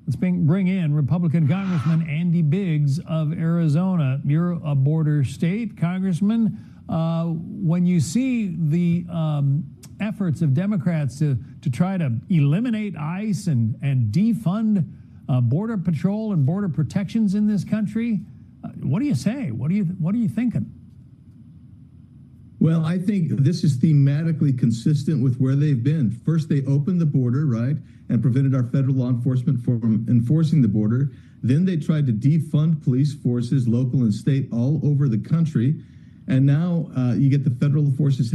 Let's bring in Republican Congressman Andy Biggs of Arizona. You're a border state, Congressman. When you see the efforts of Democrats to try to eliminate ICE and defund border patrol and border protections in this country, what do you say? What are you thinking? Well, I think this is thematically consistent with where they've been. First, they opened the border, right, and prevented our federal law enforcement from enforcing the border. Then they tried to defund police forces, local and state, all over the country. And now you get the federal law enforcement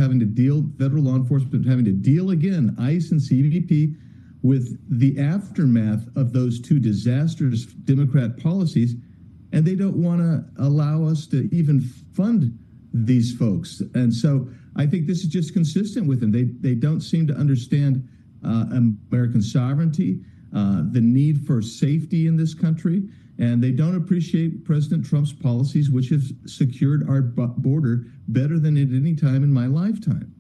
having to deal again, ICE and CBP, with the aftermath of those two disastrous Democrat policies. And they don't want to allow us to even fund these folks. And so I think this is just consistent with them. They don't seem to understand American sovereignty, the need for safety in this country, and they don't appreciate President Trump's policies, which have secured our border better than at any time in my lifetime.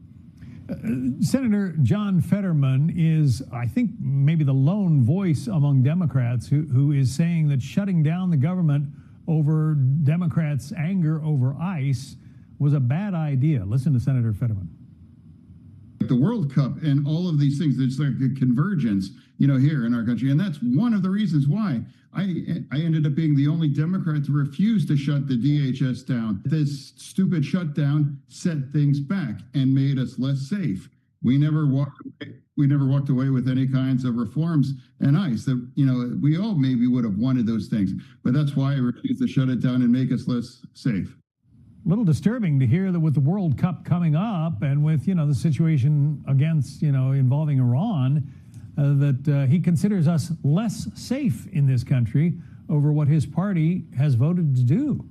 Senator John Fetterman is, I think, maybe the lone voice among Democrats who is saying that shutting down the government over Democrats' anger over ICE was a bad idea. Listen to Senator Fetterman. The World Cup and all of these things, there's like a convergence, here in our country. And that's one of the reasons why I ended up being the only Democrat to refuse to shut the DHS down. This stupid shutdown set things back and made us less safe. We never walked away with any kinds of reforms and ICE that, we all maybe would have wanted those things. But that's why I refused to shut it down and make us less safe. A little disturbing to hear that with the World Cup coming up and with, the situation against, involving Iran, that he considers us less safe in this country over what his party has voted to do.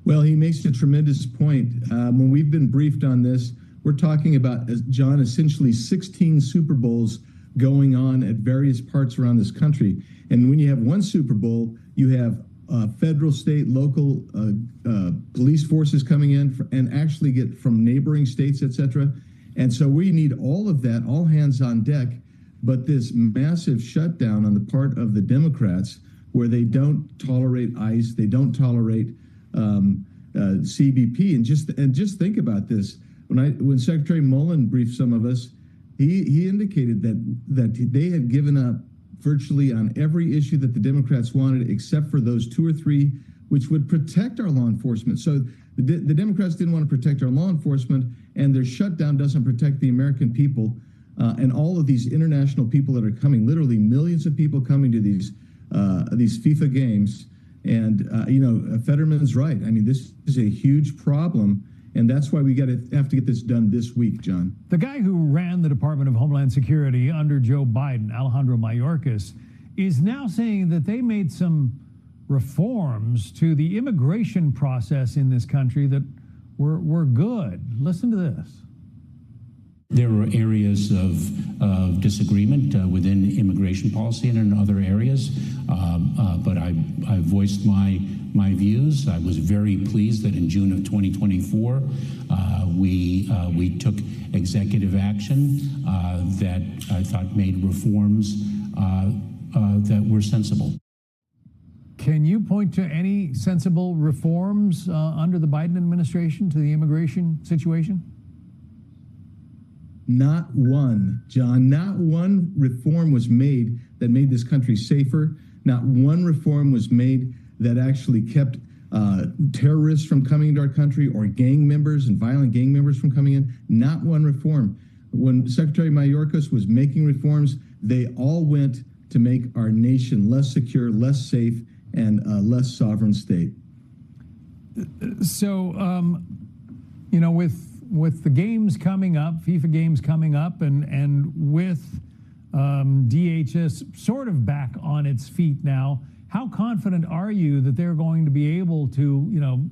Well, he makes a tremendous point. When we've been briefed on this, we're talking about, John, essentially 16 Super Bowls going on at various parts around this country. And when you have one Super Bowl, you have federal, state, local police forces coming in and actually get from neighboring states, et cetera. And so we need all of that, all hands on deck. But this massive shutdown on the part of the Democrats, where they don't tolerate ICE, they don't tolerate CBP, and just think about this. When Secretary Mullen briefed some of us, he indicated that they had given up virtually on every issue that the Democrats wanted, except for those two or three which would protect our law enforcement. So the Democrats didn't want to protect our law enforcement, and their shutdown doesn't protect the American people and all of these international people that are coming, literally millions of people coming to these FIFA games. And, Fetterman's right. I mean, this is a huge problem. And that's why we have to get this done this week, John. The guy who ran the Department of Homeland Security under Joe Biden, Alejandro Mayorkas, is now saying that they made some reforms to the immigration process in this country that were good. Listen to this. There were areas of disagreement within immigration policy and in other areas, but I voiced my views. I was very pleased that in June of 2024, we took executive action that I thought made reforms that were sensible. Can you point to any sensible reforms under the Biden administration to the immigration situation? Not one, John. Not one reform was made that made this country safer. Not one reform was made that actually kept terrorists from coming into our country or gang members and violent gang members from coming in. Not one reform. When Secretary Mayorkas was making reforms, they all went to make our nation less secure, less safe, and a less sovereign state. So, with the games coming up, FIFA games coming up, and with DHS sort of back on its feet now, how confident are you that they're going to be able to,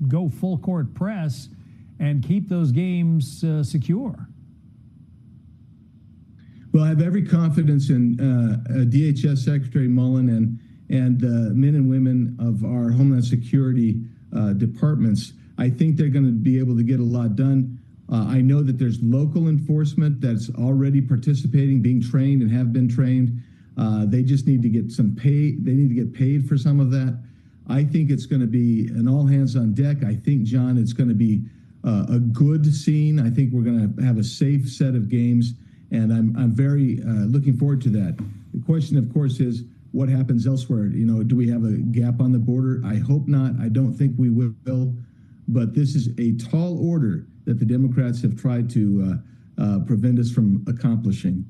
go full court press and keep those games secure? Well, I have every confidence in DHS Secretary Mullen and men and women of our Homeland Security departments. I think they're going to be able to get a lot done. I know that there's local enforcement that's already participating, being trained, and have been trained. They just need to get some pay. They need to get paid for some of that. I think it's going to be an all hands on deck. I think, John, it's going to be a good scene. I think we're going to have a safe set of games, and I'm very looking forward to that. The question, of course, is what happens elsewhere. You know, do we have a gap on the border? I hope not. I don't think we will. But this is a tall order that the Democrats have tried to prevent us from accomplishing.